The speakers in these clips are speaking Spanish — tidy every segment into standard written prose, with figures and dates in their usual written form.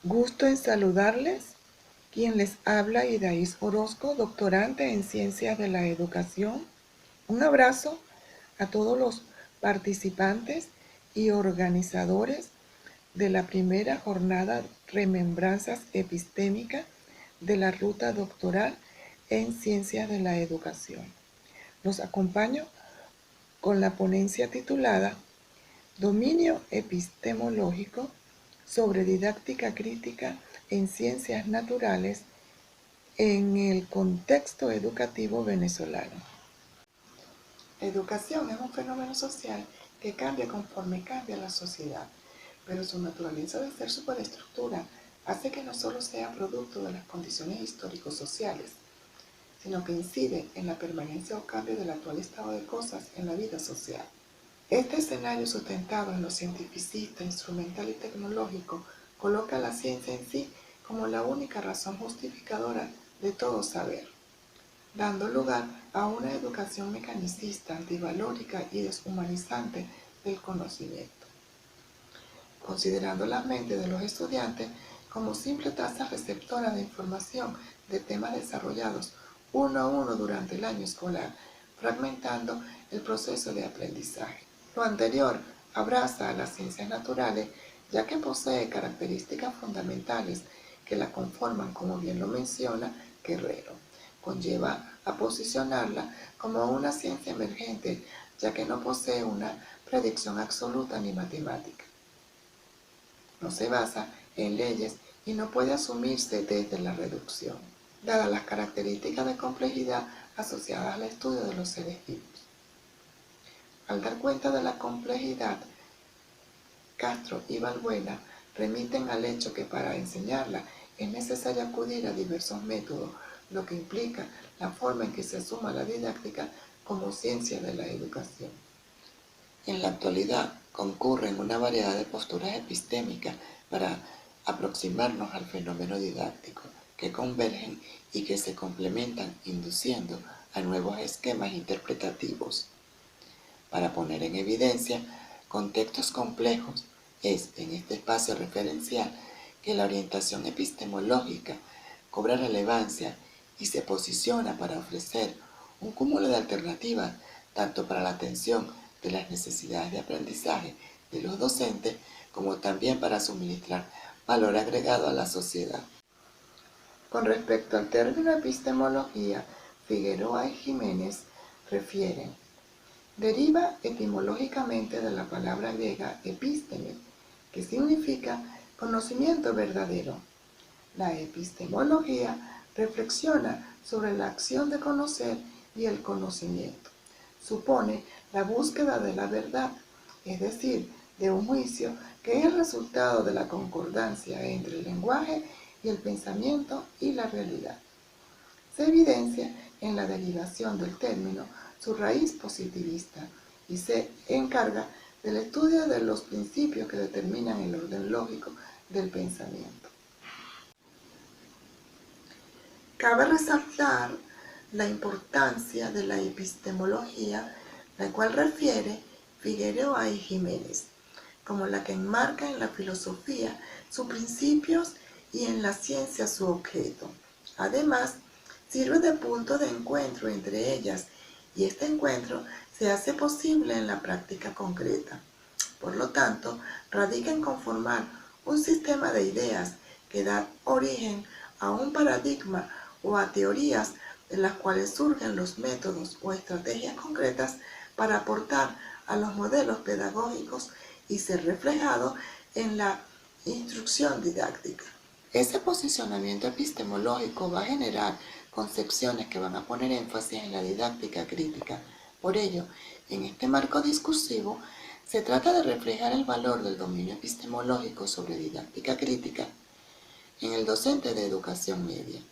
Gusto en saludarles. Quien les habla, Idaís Orozco, doctorante en Ciencias de la Educación. Un abrazo a todos los participantes y organizadores de la primera jornada Remembranzas Epistémicas de la Ruta Doctoral en Ciencias de la Educación. Los acompaño con la ponencia titulada Dominio epistemológico sobre didáctica crítica en ciencias naturales en el contexto educativo venezolano. La educación es un fenómeno social que cambia conforme cambia la sociedad, pero su naturaleza de ser superestructura hace que no solo sea producto de las condiciones histórico-sociales, sino que incide en la permanencia o cambio del actual estado de cosas en la vida social. Este escenario sustentado en lo cientificista, instrumental y tecnológico coloca a la ciencia en sí como la única razón justificadora de todo saber, dando lugar a una educación mecanicista, antivalórica y deshumanizante del conocimiento, considerando la mente de los estudiantes como simple tasa receptora de información de temas desarrollados uno a uno durante el año escolar, fragmentando el proceso de aprendizaje. Lo anterior abraza a las ciencias naturales, ya que posee características fundamentales que la conforman, como bien lo menciona Guerrero. Conlleva a posicionarla como una ciencia emergente, ya que no posee una predicción absoluta ni matemática. No se basa en leyes y no puede asumirse desde la reducción, dadas las características de complejidad asociadas al estudio de los seres vivos. Al dar cuenta de la complejidad, Castro y Balbuena remiten al hecho que para enseñarla es necesario acudir a diversos métodos, lo que implica la forma en que se asuma la didáctica como ciencia de la educación. En la actualidad concurren una variedad de posturas epistémicas para aproximarnos al fenómeno didáctico, que convergen y que se complementan induciendo a nuevos esquemas interpretativos. Para poner en evidencia contextos complejos, es en este espacio referencial que la orientación epistemológica cobra relevancia y se posiciona para ofrecer un cúmulo de alternativas tanto para la atención de las necesidades de aprendizaje de los docentes como también para suministrar valor agregado a la sociedad. Con respecto al término epistemología, Figueroa y Jiménez refieren: deriva etimológicamente de la palabra griega episteme, que significa conocimiento verdadero. La epistemología reflexiona sobre la acción de conocer y el conocimiento. Supone la búsqueda de la verdad, es decir, de un juicio que es el resultado de la concordancia entre el lenguaje y el pensamiento y la realidad. Se evidencia en la derivación del término su raíz positivista y se encarga del estudio de los principios que determinan el orden lógico del pensamiento. Cabe resaltar la importancia de la epistemología, la cual refiere Figueroa y Jiménez, como la que enmarca en la filosofía sus principios y en la ciencia su objeto. Además, sirve de punto de encuentro entre ellas y este encuentro se hace posible en la práctica concreta. Por lo tanto, radica en conformar un sistema de ideas que da origen a un paradigma o a teorías de las cuales surgen los métodos o estrategias concretas para aportar a los modelos pedagógicos y ser reflejado en la instrucción didáctica. Ese posicionamiento epistemológico va a generar concepciones que van a poner énfasis en la didáctica crítica. Por ello, en este marco discursivo, se trata de reflejar el valor del dominio epistemológico sobre didáctica crítica en el docente de educación media.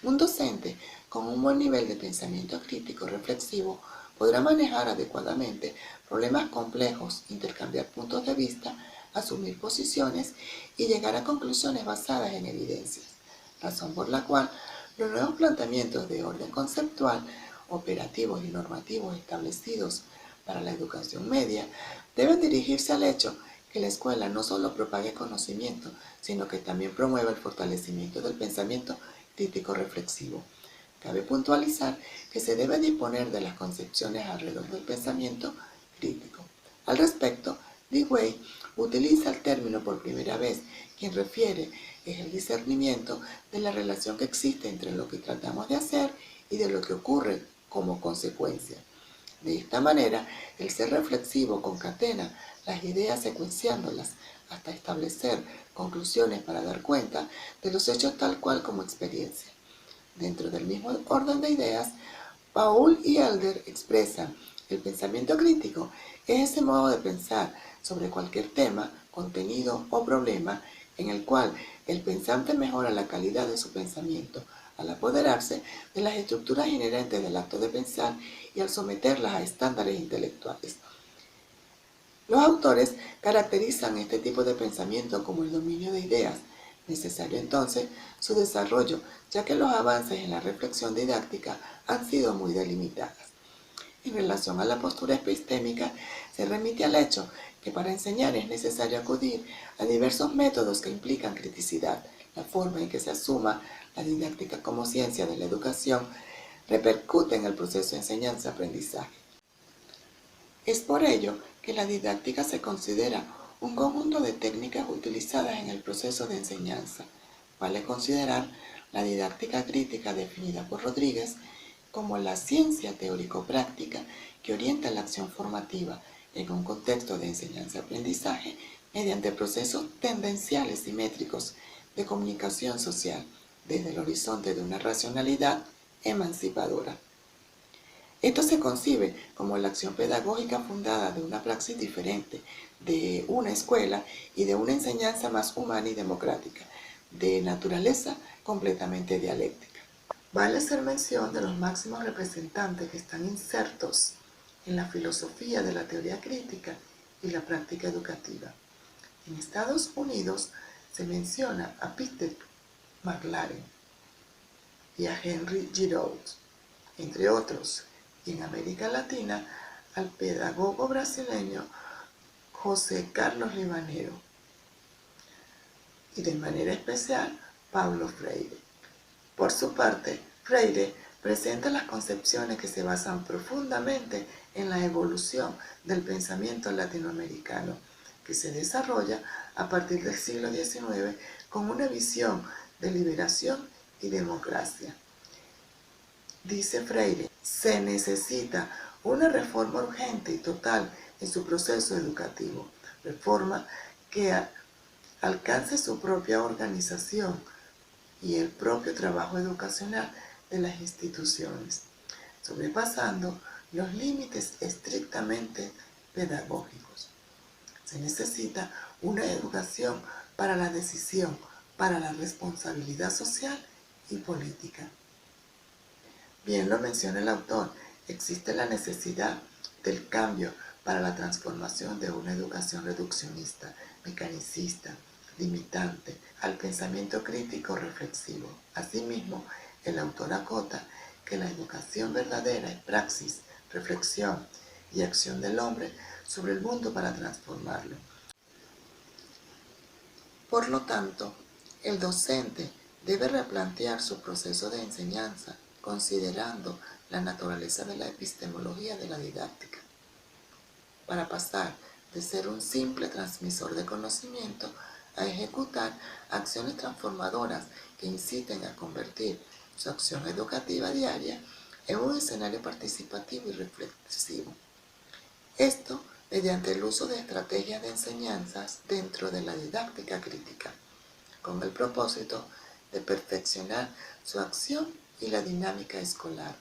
Un docente con un buen nivel de pensamiento crítico reflexivo podrá manejar adecuadamente problemas complejos, intercambiar puntos de vista, asumir posiciones y llegar a conclusiones basadas en evidencias, razón por la cual los nuevos planteamientos de orden conceptual, operativos y normativos establecidos para la educación media deben dirigirse al hecho que la escuela no solo propague conocimiento, sino que también promueva el fortalecimiento del pensamiento crítico reflexivo. Cabe puntualizar que se debe disponer de las concepciones alrededor del pensamiento crítico. Al respecto, Dewey utiliza el término por primera vez, quien refiere es el discernimiento de la relación que existe entre lo que tratamos de hacer y de lo que ocurre como consecuencia. De esta manera, el ser reflexivo concatena las ideas secuenciándolas hasta establecer conclusiones para dar cuenta de los hechos tal cual como experiencia. Dentro del mismo orden de ideas, Paul y Elder expresan el pensamiento crítico es ese modo de pensar sobre cualquier tema, contenido o problema en el cual el pensante mejora la calidad de su pensamiento al apoderarse de las estructuras inherentes del acto de pensar y al someterlas a estándares intelectuales. Los autores caracterizan este tipo de pensamiento como el dominio de ideas, necesario entonces su desarrollo, ya que los avances en la reflexión didáctica han sido muy delimitados. En relación a la postura epistémica, se remite al hecho que para enseñar es necesario acudir a diversos métodos que implican criticidad. La forma en que se asuma la didáctica como ciencia de la educación repercute en el proceso de enseñanza-aprendizaje. Es por ello que la didáctica se considera un conjunto de técnicas utilizadas en el proceso de enseñanza. Vale considerar la didáctica crítica definida por Rodríguez como la ciencia teórico-práctica que orienta la acción formativa en un contexto de enseñanza-aprendizaje mediante procesos tendenciales simétricos de comunicación social desde el horizonte de una racionalidad emancipadora. Esto se concibe como la acción pedagógica fundada de una praxis diferente, de una escuela y de una enseñanza más humana y democrática, de naturaleza completamente dialéctica. Vale hacer mención de los máximos representantes que están insertos en la filosofía de la teoría crítica y la práctica educativa. En Estados Unidos se menciona a Peter McLaren y a Henry Giraud, entre otros, y en América Latina al pedagogo brasileño José Carlos Livanero y de manera especial Paulo Freire. Por su parte, Freire presenta las concepciones que se basan profundamente en la evolución del pensamiento latinoamericano, que se desarrolla a partir del siglo XIX con una visión de liberación y democracia. Dice Freire, se necesita una reforma urgente y total en su proceso educativo, reforma que alcance su propia organización y el propio trabajo educacional de las instituciones, sobrepasando los límites estrictamente pedagógicos. Se necesita una educación para la decisión, para la responsabilidad social y política. Bien lo menciona el autor, existe la necesidad del cambio para la transformación de una educación reduccionista, mecanicista, limitante al pensamiento crítico reflexivo. Asimismo, el autor acota que la educación verdadera es praxis, reflexión y acción del hombre sobre el mundo para transformarlo. Por lo tanto, el docente debe replantear su proceso de enseñanza considerando la naturaleza de la epistemología de la didáctica, para pasar de ser un simple transmisor de conocimiento a ejecutar acciones transformadoras que inciten a convertir su acción educativa diaria en un escenario participativo y reflexivo. Esto mediante el uso de estrategias de enseñanzas dentro de la didáctica crítica, con el propósito de perfeccionar su acción y la dinámica escolar,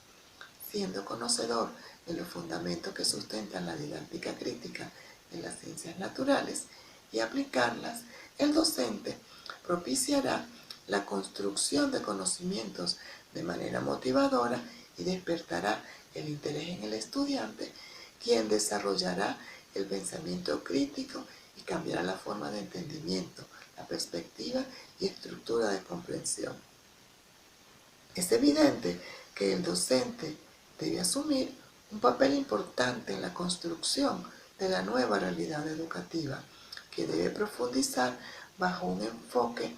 siendo conocedor de los fundamentos que sustentan la didáctica crítica en las ciencias naturales y aplicarlas, el docente propiciará la construcción de conocimientos de manera motivadora y despertará el interés en el estudiante, quien desarrollará el pensamiento crítico y cambiará la forma de entendimiento, la perspectiva y estructura de comprensión. Es evidente que el docente debe asumir un papel importante en la construcción de la nueva realidad educativa, que debe profundizar bajo un enfoque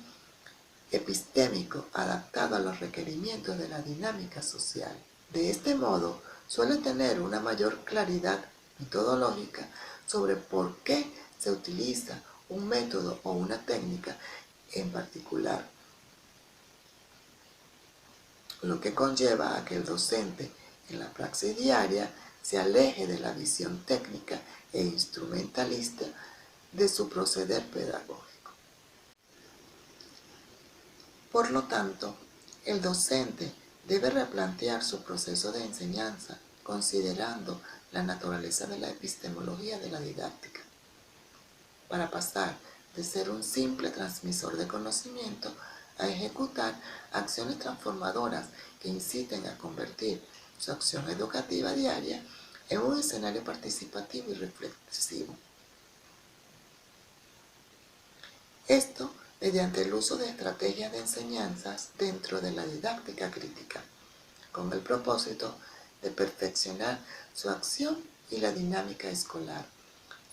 epistémico adaptado a los requerimientos de la dinámica social. De este modo, suele tener una mayor claridad metodológica sobre por qué se utiliza un método o una técnica en particular, lo que conlleva a que el docente en la praxis diaria se aleje de la visión técnica e instrumentalista de su proceder pedagógico. Por lo tanto, el docente debe replantear su proceso de enseñanza considerando la naturaleza de la epistemología de la didáctica, para pasar de ser un simple transmisor de conocimiento a ejecutar acciones transformadoras que inciten a convertir su acción educativa diaria en un escenario participativo y reflexivo. Esto mediante el uso de estrategias de enseñanzas dentro de la didáctica crítica, con el propósito de perfeccionar su acción y la dinámica escolar,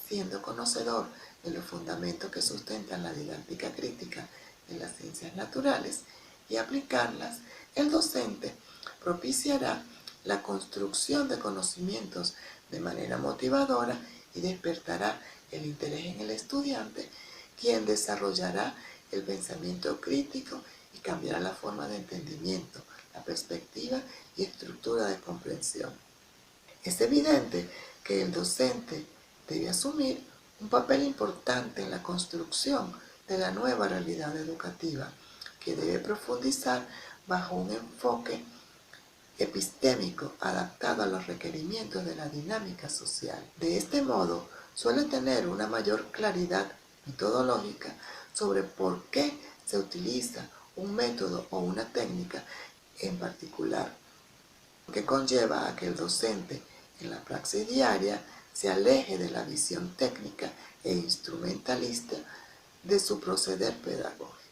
siendo conocedor de los fundamentos que sustentan la didáctica crítica en las ciencias naturales y aplicarlas. El docente propiciará la construcción de conocimientos de manera motivadora y despertará el interés en el estudiante, quien desarrollará el pensamiento crítico y cambiará la forma de entendimiento, la perspectiva y estructura de comprensión. Es evidente que el docente debe asumir un papel importante en la construcción de la nueva realidad educativa, que debe profundizar bajo un enfoque epistémico adaptado a los requerimientos de la dinámica social. De este modo, suele tener una mayor claridad metodológica sobre por qué se utiliza un método o una técnica en particular, lo que conlleva a que el docente en la praxis diaria se aleje de la visión técnica e instrumentalista de su proceder pedagógico.